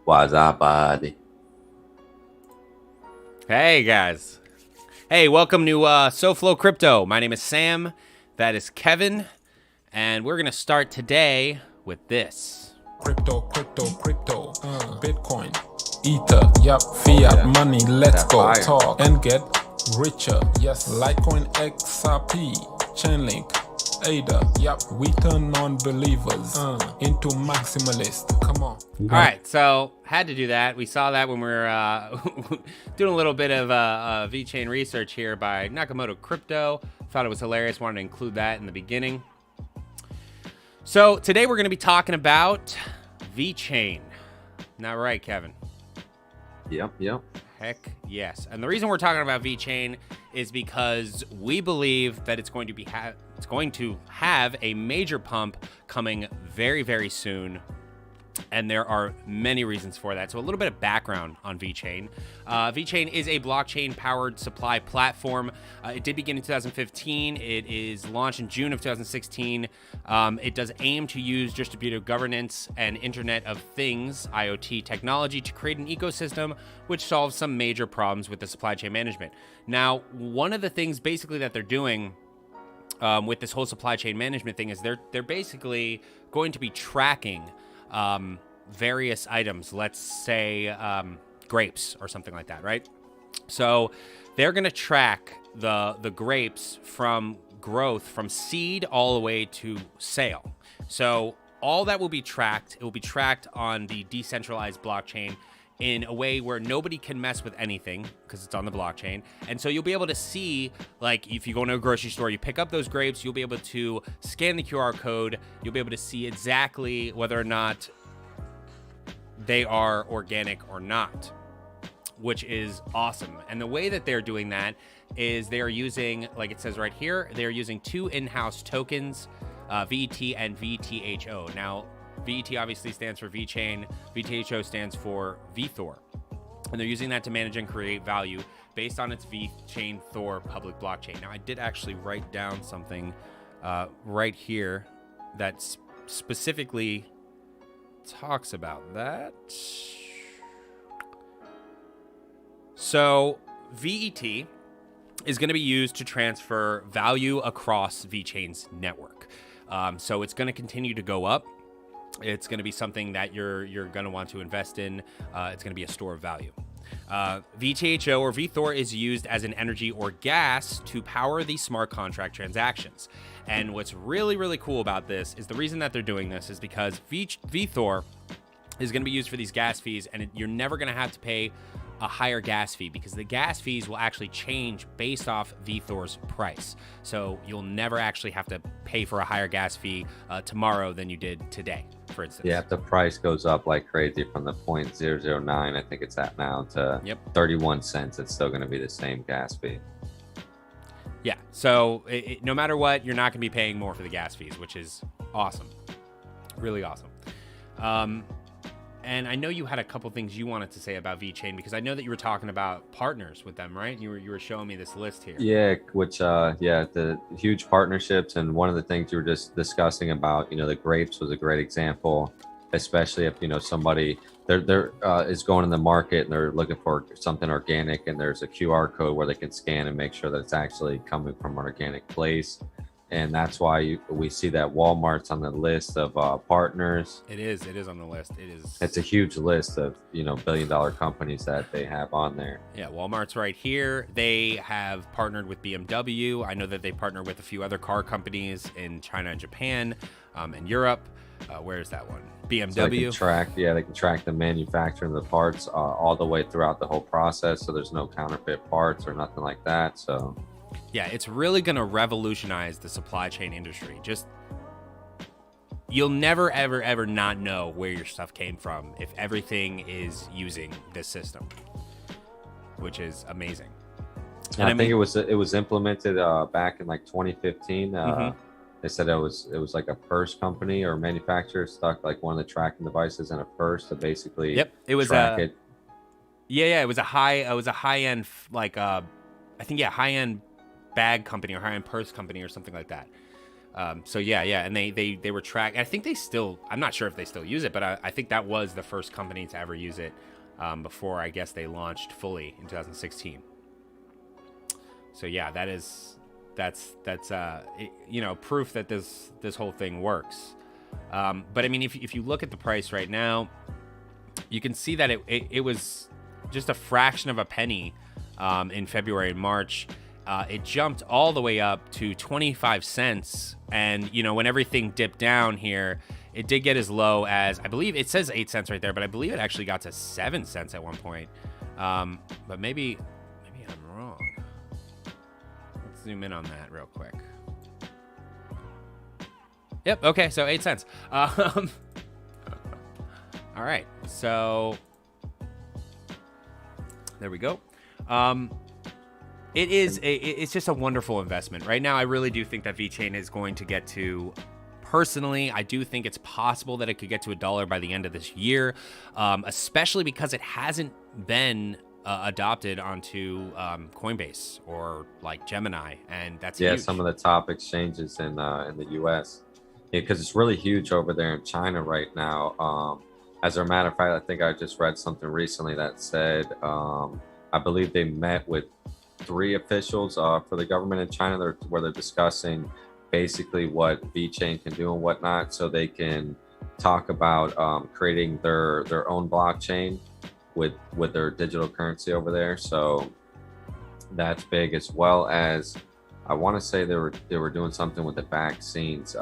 What's up, buddy? Hey guys. Hey, welcome to Soflo Crypto. My name is Sam. That is Kevin. And we're going to start today with this. Crypto, Bitcoin, Ether, yep, fiat money, let's go Fire. talk and get richer. Yes, Litecoin XRP, Chainlink, ADA, yep, we turn non-believers into maximalists. Come on. All right, so had to do that. We saw that when we were doing a little bit of Vechain research here by Nakamoto Crypto. Thought it was hilarious. Wanted to include that in the beginning. So today we're going to be talking about Vechain. Not right, Kevin? Yep. Heck yes. And the reason we're talking about Vechain is because we believe that it's going to have a major pump coming very, very soon. And there are many reasons for that. So a little bit of background on Vechain. Vechain is a blockchain-powered supply platform. It did begin in 2015. It is launched in June of 2016. It does aim to use distributed governance and Internet of Things, IoT technology, to create an ecosystem which solves some major problems with the supply chain management. Now, one of the things basically that they're doing with this whole supply chain management thing is they're basically going to be tracking various items, let's say grapes or something like that, right? So they're going to track the grapes from growth, from seed all the way to sale. So all that will be tracked. It will be tracked on the decentralized blockchain in a way where nobody can mess with anything because it's on the blockchain. And so you'll be able to see, like, if you go into a grocery store, you pick up those grapes, you'll be able to scan the QR code. You'll be able to see exactly whether or not they are organic or not, which is awesome. And the way that they're doing that is they're using, like it says right here, they're using two in-house tokens, VET and VTHO. Now, VET obviously stands for Vechain. VTHO stands for VThor. And they're using that to manage and create value based on its Vechain Thor public blockchain. Now, I did actually write down something right here that specifically talks about that. So, VET is going to be used to transfer value across Vechain's network. So it's going to continue to go up. It's going to be something that you're going to want to invest in. It's going to be a store of value. VTHO or VThor is used as an energy or gas to power these smart contract transactions. And what's really, really cool about this is the reason that they're doing this is because VThor is going to be used for these gas fees, and you're never going to have to pay a higher gas fee because the gas fees will actually change based off VThor's price. So you'll never actually have to pay for a higher gas fee tomorrow than you did today, for instance. Yeah, if the price goes up like crazy from the 0.009, I think it's at now, to 31 cents, it's still going to be the same gas fee. Yeah, so no matter what, you're not going to be paying more for the gas fees, which is awesome. Really awesome. And I know you had a couple things you wanted to say about Vechain because I know that you were talking about partners with them, right? You were showing me this list here. Yeah, which the huge partnerships, and one of the things you were just discussing about, the grapes was a great example, especially if somebody there is going in the market and they're looking for something organic, and there's a QR code where they can scan and make sure that it's actually coming from an organic place. And that's why we see that Walmart's on the list of partners. It is on the list. It's a huge list of billion-dollar companies that they have on there. Yeah, Walmart's right here. They have partnered with BMW. I know that they partner with a few other car companies in China and Japan, and Europe. Where's that one? BMW. So they can track the manufacturing of the parts all the way throughout the whole process. So there's no counterfeit parts or nothing like that. So. Yeah, it's really going to revolutionize the supply chain industry. You'll never, ever, ever not know where your stuff came from if everything is using this system, which is amazing. And I think it was implemented back in like 2015. They said it was like a purse company or manufacturer stuck like one of the tracking devices in a purse to basically it was track it. Yeah, it was a high end high end bag company or high end purse company or something like that. So yeah, and they were tracked. I think they still. I'm not sure if they still use it, but I think that was the first company to ever use it before I guess they launched fully in 2016. So yeah, that's proof that this whole thing works. But I mean, if you look at the price right now, you can see that it was just a fraction of a penny in February and March. It jumped all the way up to 25 cents. And, when everything dipped down here, it did get as low as, I believe it says 8 cents right there, but I believe it actually got to 7 cents at one point. But maybe I'm wrong. Let's zoom in on that real quick. Yep. Okay. So 8 cents. All right. So there we go. It's just a wonderful investment. Right now, I really do think that Vechain is going to get to, personally, I do think it's possible that it could get to $1 by the end of this year, especially because it hasn't been adopted onto Coinbase or like Gemini, and that's huge. Some of the top exchanges in the U.S. because it's really huge over there in China right now. As a matter of fact, I think I just read something recently that said I believe they met with 3 officials for the government in China where they're discussing basically what Vechain can do and whatnot, so they can talk about creating their own blockchain with their digital currency over there. So that's big, as well as I want to say they were doing something with the vaccines,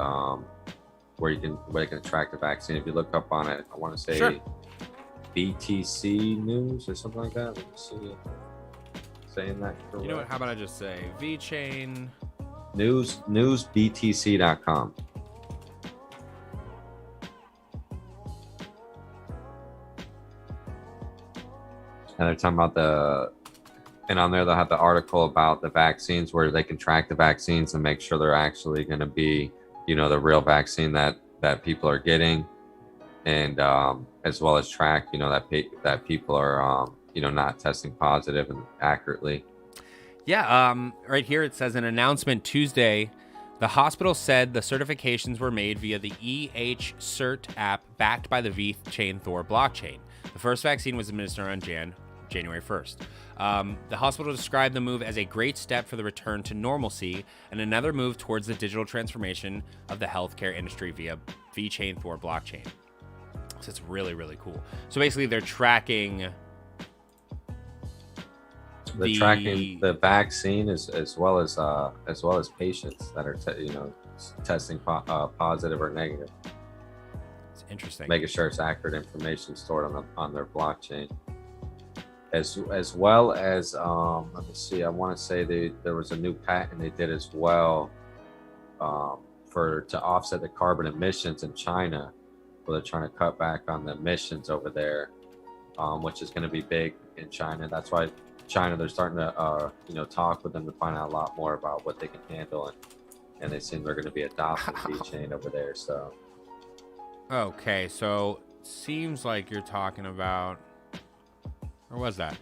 where you can track the vaccine. If you look up on it, I want to say sure. BTC News or something like that. Let me see it. Saying that correct. You know what? How about I just say Vechain newsbtc.com. And they're talking about and on there they'll have the article about the vaccines where they can track the vaccines and make sure they're actually going to be, the real vaccine that people are getting, and as well as track, that people are not testing positive and accurately. Yeah, right here it says, an announcement Tuesday, the hospital said the certifications were made via the EH-Cert app backed by the Vechain Thor blockchain. The first vaccine was administered on January 1st. The hospital described the move as a great step for the return to normalcy and another move towards the digital transformation of the healthcare industry via Vechain Thor blockchain. So it's really, really cool. So basically they're tracking the vaccine as well as patients that are testing positive or negative. It's interesting. Making sure it's accurate information stored on their blockchain. As well as let me see, I want to say there was a new patent they did as well to offset the carbon emissions in China, where they're trying to cut back on the emissions over there, which is going to be big in China. That's why China, they're starting to talk with them to find out a lot more about what they can handle, and they seem they're going to be adopting Vechain over there. So okay, so seems like you're talking about, or was that?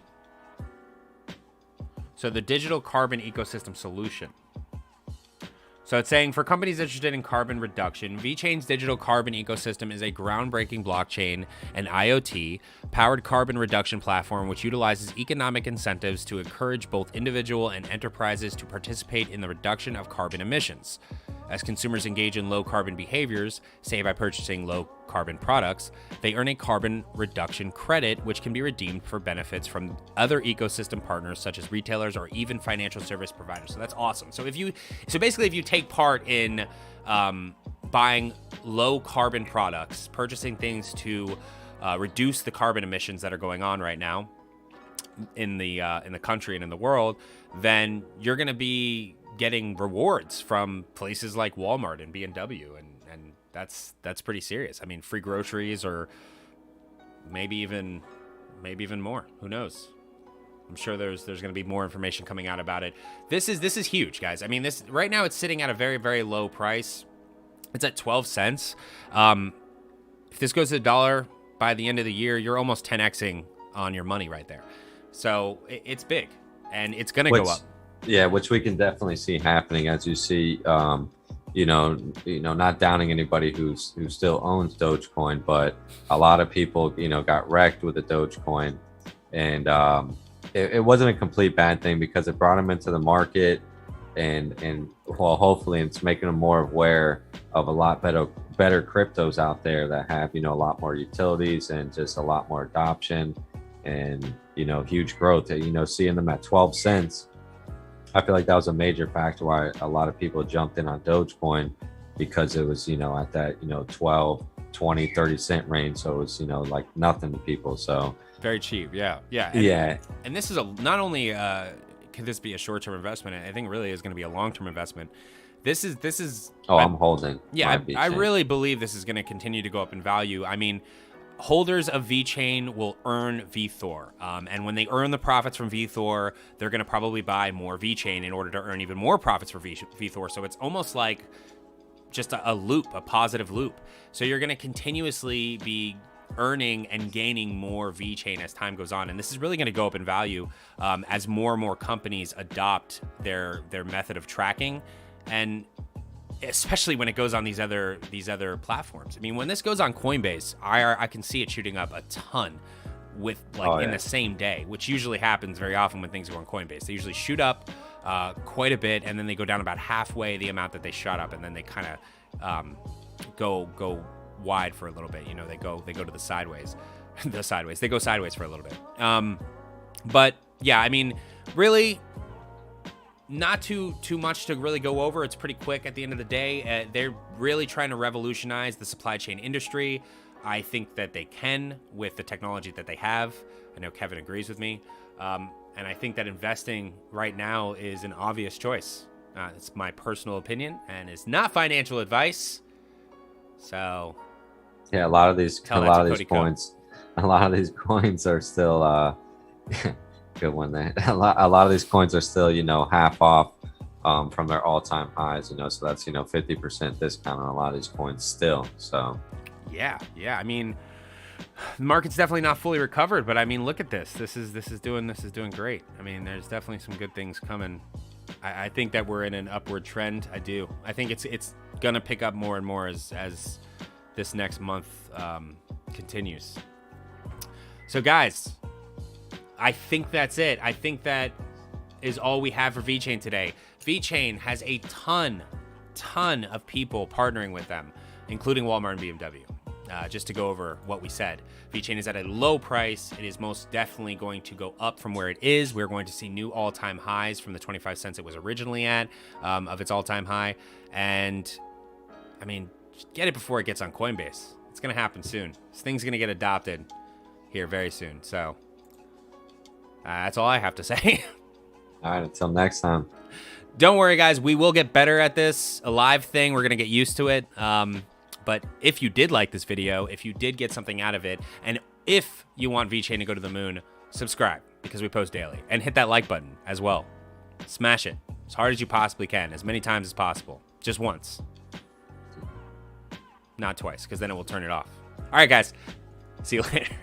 So the digital carbon ecosystem solution. So it's saying, for companies interested in carbon reduction, Vechain's digital carbon ecosystem is a groundbreaking blockchain and IoT-powered carbon reduction platform which utilizes economic incentives to encourage both individual and enterprises to participate in the reduction of carbon emissions. As consumers engage in low-carbon behaviors, say by purchasing low-carbon products, they earn a carbon reduction credit, which can be redeemed for benefits from other ecosystem partners, such as retailers or even financial service providers. So that's awesome. So basically, if you take part in buying low-carbon products, purchasing things to reduce the carbon emissions that are going on right now in the country and in the world, then you're going to be getting rewards from places like Walmart and B&W, and that's pretty serious. I mean, free groceries, or maybe even more. Who knows? I'm sure there's going to be more information coming out about it. This is huge, guys. I mean, this right now it's sitting at a very, very low price. It's at 12 cents. If this goes to $1 by the end of the year, you're almost 10xing on your money right there. So it's big, and it's going to go up. Yeah, which we can definitely see happening, as you see not downing anybody who still owns Dogecoin, but a lot of people, got wrecked with the Dogecoin, and it wasn't a complete bad thing because it brought them into the market, and well, hopefully it's making them more aware of a lot better cryptos out there that have, a lot more utilities and just a lot more adoption and, huge growth. Seeing them at 12 cents, I feel like that was a major factor why a lot of people jumped in on Dogecoin, because it was, at that, 12, 20, 30 cent range. So it was, like nothing to people. So very cheap. Yeah. And this is not only can this be a short-term investment, I think really is going to be a long-term investment. This is. I'm holding. Yeah, I really believe this is going to continue to go up in value. I mean, holders of VeChain will earn VeThor. And when they earn the profits from VeThor, they're going to probably buy more VeChain in order to earn even more profits for VeThor. So it's almost like just a loop, a positive loop. So you're going to continuously be earning and gaining more VeChain as time goes on. And this is really going to go up in value as more and more companies adopt their method of tracking. And especially when it goes on these other platforms. I mean, when this goes on Coinbase, I can see it shooting up a ton with in the same day, which usually happens very often when things go on Coinbase. They usually shoot up quite a bit, and then they go down about halfway the amount that they shot up, and then they kind of go wide for a little bit. They go to the sideways. They go sideways for a little bit. But yeah, I mean, really, not too much to really go over. It's pretty quick at the end of the day. They're really trying to revolutionize the supply chain industry. I think that they can with the technology that they have. I know Kevin agrees with me. And I think that investing right now is an obvious choice. It's my personal opinion and it's not financial advice. So yeah, a lot of these coins are still good one there. A lot of these coins are still, half off from their all-time highs, so that's, 50% discount on a lot of these coins still. So yeah. I mean, the market's definitely not fully recovered, but I mean, look at this. This is doing great. I mean, there's definitely some good things coming. I think that we're in an upward trend. I do. I think it's gonna pick up more and more as this next month continues. So guys, I think that's it. I think that is all we have for VeChain today. VeChain has a ton of people partnering with them, including Walmart and BMW. Just to go over what we said, VeChain is at a low price. It is most definitely going to go up from where it is. We're going to see new all-time highs from the 25 cents it was originally at of its all-time high. And I mean, get it before it gets on Coinbase. It's going to happen soon. This thing's going to get adopted here very soon. So that's all I have to say. All right, until next time. Don't worry, guys. We will get better at this. A live thing, we're going to get used to it. But if you did like this video, if you did get something out of it, and if you want VeChain to go to the moon, subscribe because we post daily. And hit that like button as well. Smash it as hard as you possibly can, as many times as possible. Just once. Not twice, because then it will turn it off. All right, guys. See you later.